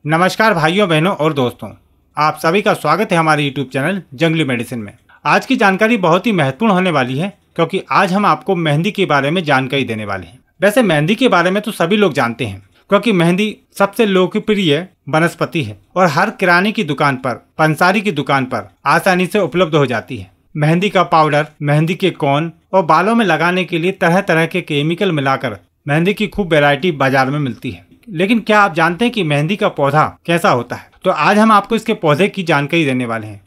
नमस्कार भाइयों बहनों और दोस्तों, आप सभी का स्वागत है हमारे YouTube चैनल जंगली मेडिसिन में। आज की जानकारी बहुत ही महत्वपूर्ण होने वाली है क्योंकि आज हम आपको मेहंदी के बारे में जानकारी देने वाले हैं। वैसे मेहंदी के बारे में तो सभी लोग जानते हैं क्योंकि मेहंदी सबसे लोकप्रिय वनस्पति है और हर किराने की दुकान पर, पंसारी की दुकान पर आसानी से उपलब्ध हो जाती है। मेहंदी का पाउडर, मेहंदी के कोन और बालों में लगाने के लिए तरह तरह के केमिकल मिलाकर मेहंदी की खूब वैरायटी बाजार में मिलती है। लेकिन क्या आप जानते हैं कि मेहंदी का पौधा कैसा होता है? तो आज हम आपको इसके पौधे की जानकारी देने वाले हैं।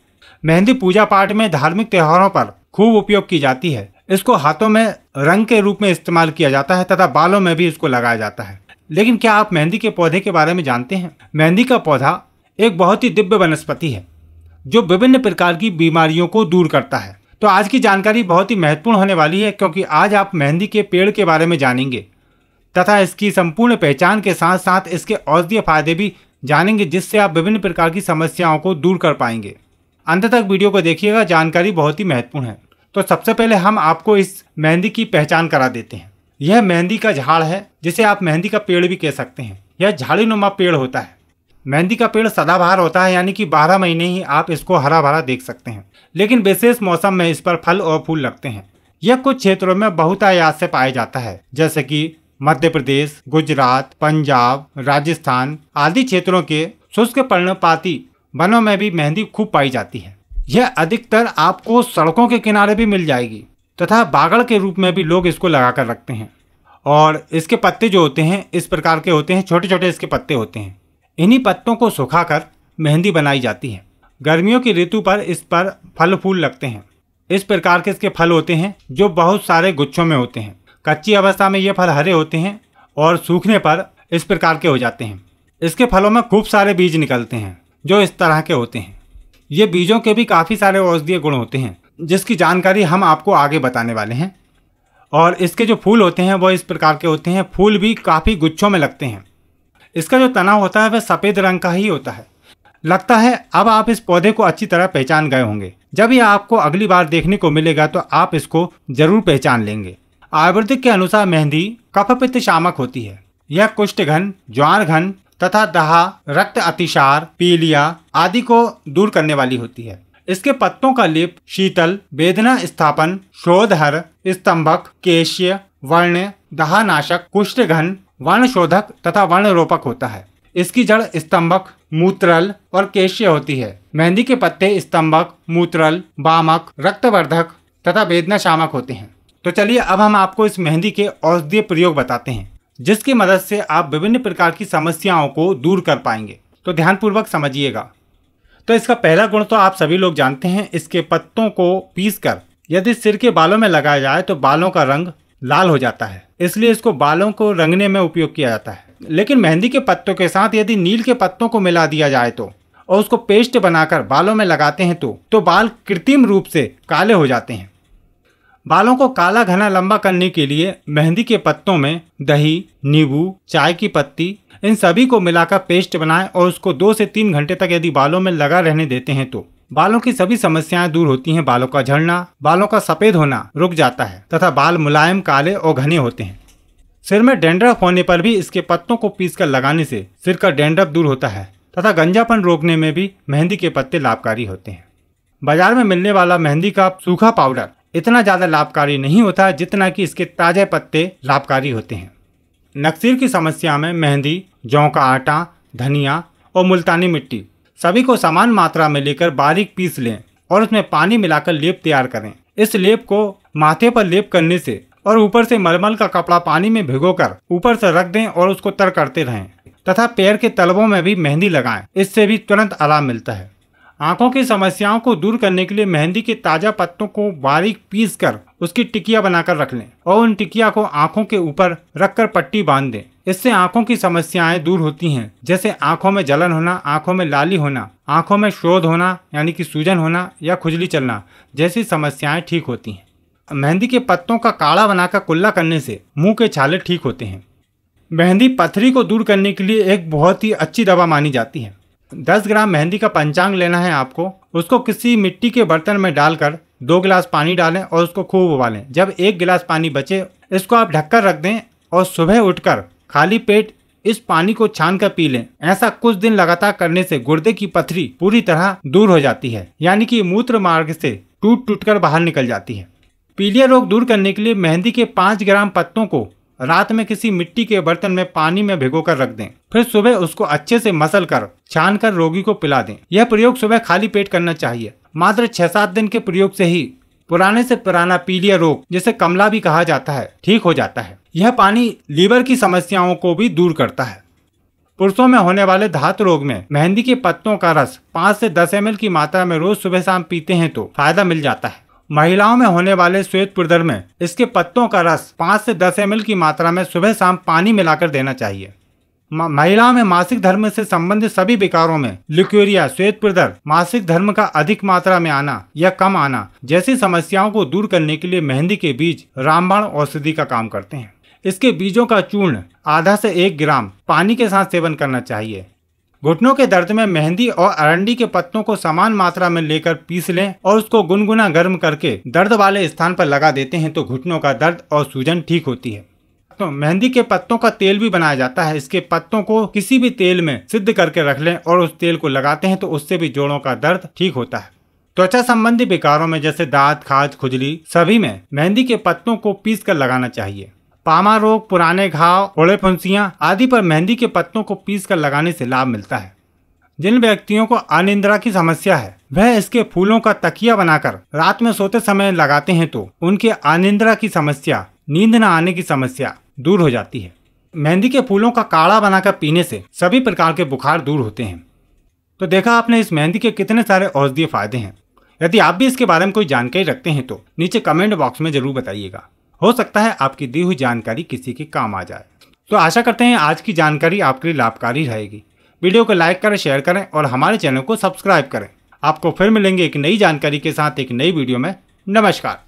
मेहंदी पूजा पाठ में, धार्मिक त्योहारों पर खूब उपयोग की जाती है। इसको हाथों में रंग के रूप में इस्तेमाल किया जाता है तथा बालों में भी इसको लगाया जाता है। लेकिन क्या आप मेहंदी के पौधे के बारे में जानते हैं? मेहंदी का पौधा एक बहुत ही दिव्य वनस्पति है जो विभिन्न प्रकार की बीमारियों को दूर करता है। तो आज की जानकारी बहुत ही महत्वपूर्ण होने वाली है क्योंकि आज आप मेहंदी के पेड़ के बारे में जानेंगे तथा इसकी संपूर्ण पहचान के साथ साथ इसके औषधीय फायदे भी जानेंगे, जिससे आप विभिन्न प्रकार की समस्याओं को दूर कर पाएंगे। अंत तक वीडियो को देखिएगा, जानकारी बहुत ही महत्वपूर्ण है। तो सबसे पहले हम आपको इस मेहंदी की पहचान करा देते हैं। यह मेहंदी का झाड़ है, जिसे आप मेहंदी का पेड़ भी कह सकते हैं। यह झाड़ीनुमा पेड़ होता है। मेहंदी का पेड़ सदाबहार होता है, यानी कि 12 महीने ही आप इसको हरा भरा देख सकते हैं। लेकिन विशेष मौसम में इस पर फल और फूल लगते हैं। यह कुछ क्षेत्रों में बहुतायत से पाया जाता है, जैसे कि मध्य प्रदेश, गुजरात, पंजाब, राजस्थान आदि क्षेत्रों के शुष्क पर्णपाती वनों में भी मेहंदी खूब पाई जाती है। यह अधिकतर आपको सड़कों के किनारे भी मिल जाएगी तथा बागड़ के रूप में भी लोग इसको लगाकर रखते हैं। और इसके पत्ते जो होते हैं इस प्रकार के होते हैं, छोटे छोटे इसके पत्ते होते हैं। इन्हीं पत्तों को सुखाकर मेहंदी बनाई जाती है। गर्मियों की ऋतु पर इस पर फल फूल लगते हैं। इस प्रकार के इसके फल होते हैं जो बहुत सारे गुच्छों में होते हैं। कच्ची अवस्था में ये फल हरे होते हैं और सूखने पर इस प्रकार के हो जाते हैं। इसके फलों में खूब सारे बीज निकलते हैं जो इस तरह के होते हैं। ये बीजों के भी काफ़ी सारे औषधीय गुण होते हैं, जिसकी जानकारी हम आपको आगे बताने वाले हैं। और इसके जो फूल होते हैं वो इस प्रकार के होते हैं। फूल भी काफ़ी गुच्छों में लगते हैं। इसका जो तना होता है वह सफ़ेद रंग का ही होता है। लगता है अब आप इस पौधे को अच्छी तरह पहचान गए होंगे। जब ये आपको अगली बार देखने को मिलेगा तो आप इसको जरूर पहचान लेंगे। आयुर्वेदिक के अनुसार मेहंदी कफ पित्त शामक होती है। यह कुष्ठघन, ज्वार घन तथा दहा, रक्त अतिसार, पीलिया आदि को दूर करने वाली होती है। इसके पत्तों का लेप शीतल, वेदना स्थापन, शोधहर, स्तंभक, केश्य, वर्ण, दहानाशक, कुष्ठघन, वर्णशोधक तथा वर्णरोपक होता है। इसकी जड़ स्तंभक, मूत्रल और केश्य होती है। मेहंदी के पत्ते स्तंभक, मूत्रल, वामक, रक्तवर्धक तथा वेदना शामक होते हैं। तो चलिए अब हम आपको इस मेहंदी के औषधीय प्रयोग बताते हैं, जिसकी मदद से आप विभिन्न प्रकार की समस्याओं को दूर कर पाएंगे। तो ध्यानपूर्वक समझिएगा। तो इसका पहला गुण तो आप सभी लोग जानते हैं। इसके पत्तों को पीसकर यदि सिर के बालों में लगाया जाए तो बालों का रंग लाल हो जाता है, इसलिए इसको बालों को रंगने में उपयोग किया जाता है। लेकिन मेहंदी के पत्तों के साथ यदि नील के पत्तों को मिला दिया जाए तो और उसको पेस्ट बनाकर बालों में लगाते हैं तो बाल कृत्रिम रूप से काले हो जाते हैं। बालों को काला घना लंबा करने के लिए मेहंदी के पत्तों में दही, नींबू, चाय की पत्ती इन सभी को मिलाकर पेस्ट बनाएं और उसको 2 से 3 घंटे तक यदि बालों में लगा रहने देते हैं तो बालों की सभी समस्याएं दूर होती हैं। बालों का झड़ना, बालों का सफेद होना रुक जाता है तथा बाल मुलायम, काले और घने होते हैं। सिर में डैंड्रफ होने पर भी इसके पत्तों को पीसकर लगाने से सिर का डैंड्रफ दूर होता है तथा गंजापन रोकने में भी मेहंदी के पत्ते लाभकारी होते हैं। बाजार में मिलने वाला मेहंदी का सूखा पाउडर इतना ज़्यादा लाभकारी नहीं होता जितना कि इसके ताज़े पत्ते लाभकारी होते हैं। नक्सीर की समस्या में मेहंदी, जौ का आटा, धनिया और मुल्तानी मिट्टी सभी को समान मात्रा में लेकर बारीक पीस लें और उसमें पानी मिलाकर लेप तैयार करें। इस लेप को माथे पर लेप करने से और ऊपर से मलमल का कपड़ा पानी में भिगोकर ऊपर से रख दें और उसको तर करते रहें तथा पैर के तलवों में भी मेहंदी लगाएं। इससे भी तुरंत आराम मिलता है। आंखों की समस्याओं को दूर करने के लिए मेहंदी के ताज़ा पत्तों को बारीक पीसकर उसकी टिकिया बनाकर रख लें और उन टिकिया को आंखों के ऊपर रखकर पट्टी बांध दें। इससे आंखों की समस्याएं दूर होती हैं, जैसे आंखों में जलन होना, आंखों में लाली होना, आंखों में शोध होना यानी कि सूजन होना या खुजली चलना जैसी समस्याएं ठीक होती हैं। मेहंदी के पत्तों का काढ़ा बनाकर कुल्ला करने से मुंह के छाले ठीक होते हैं। मेहंदी पथरी को दूर करने के लिए एक बहुत ही अच्छी दवा मानी जाती है। 10 ग्राम मेहंदी का पंचांग लेना है आपको। उसको किसी मिट्टी के बर्तन में डालकर 2 गिलास पानी डालें और उसको खूब उबालें। जब 1 गिलास पानी बचे इसको आप ढककर रख दें और सुबह उठकर खाली पेट इस पानी को छान कर पी लें। ऐसा कुछ दिन लगातार करने से गुर्दे की पथरी पूरी तरह दूर हो जाती है, यानी कि मूत्र मार्ग से टूट कर बाहर निकल जाती है। पीलिया रोग दूर करने के लिए मेहंदी के 5 ग्राम पत्तों को रात में किसी मिट्टी के बर्तन में पानी में भिगोकर रख दें। फिर सुबह उसको अच्छे से मसल कर छान कर रोगी को पिला दें। यह प्रयोग सुबह खाली पेट करना चाहिए। मात्र 6-7 दिन के प्रयोग से ही पुराने से पुराना पीलिया रोग, जिसे कमला भी कहा जाता है, ठीक हो जाता है। यह पानी लीवर की समस्याओं को भी दूर करता है। पुरुषों में होने वाले धातु रोग में मेहंदी के पत्तों का रस 5 से 10 ml की मात्रा में रोज सुबह शाम पीते हैं तो फायदा मिल जाता है। महिलाओं में होने वाले श्वेत पुर्दर में इसके पत्तों का रस 5 से 10 ml की मात्रा में सुबह शाम पानी मिलाकर देना चाहिए। महिलाओं में मासिक धर्म से संबंधित सभी विकारों में ल्यूकेरिया, श्वेत पुर्दर, मासिक धर्म का अधिक मात्रा में आना या कम आना जैसी समस्याओं को दूर करने के लिए मेहंदी के बीज रामबाण औषधि का काम करते हैं। इसके बीजों का चूर्ण आधा से 1 ग्राम पानी के साथ सेवन करना चाहिए। घुटनों के दर्द में मेहंदी और अरंडी के पत्तों को समान मात्रा में लेकर पीस लें और उसको गुनगुना गर्म करके दर्द वाले स्थान पर लगा देते हैं तो घुटनों का दर्द और सूजन ठीक होती है। तो मेहंदी के पत्तों का तेल भी बनाया जाता है। इसके पत्तों को किसी भी तेल में सिद्ध करके रख लें और उस तेल को लगाते हैं तो उससे भी जोड़ों का दर्द ठीक होता है। त्वचा संबंधी विकारों में जैसे दांत, खाज, खुजली सभी में मेहंदी के पत्तों को पीस कर लगाना चाहिए। पामा रोग, पुराने घाव, ओले फुंसियां आदि पर मेहंदी के पत्तों को पीस कर लगाने से लाभ मिलता है। जिन व्यक्तियों को अनिद्रा की समस्या है वह इसके फूलों का तकिया बनाकर रात में सोते समय लगाते हैं तो उनके अनिद्रा की समस्या, नींद न आने की समस्या दूर हो जाती है। मेहंदी के फूलों का काढ़ा बनाकर पीने से सभी प्रकार के बुखार दूर होते हैं। तो देखा आपने इस मेहंदी के कितने सारे औषधीय फायदे हैं। यदि आप भी इसके बारे में कोई जानकारी रखते हैं तो नीचे कमेंट बॉक्स में जरूर बताइएगा। हो सकता है आपकी दी हुई जानकारी किसी के काम आ जाए। तो आशा करते हैं आज की जानकारी आपके लिए लाभकारी रहेगी। वीडियो को लाइक करें, शेयर करें और हमारे चैनल को सब्सक्राइब करें। आपको फिर मिलेंगे एक नई जानकारी के साथ एक नई वीडियो में। नमस्कार।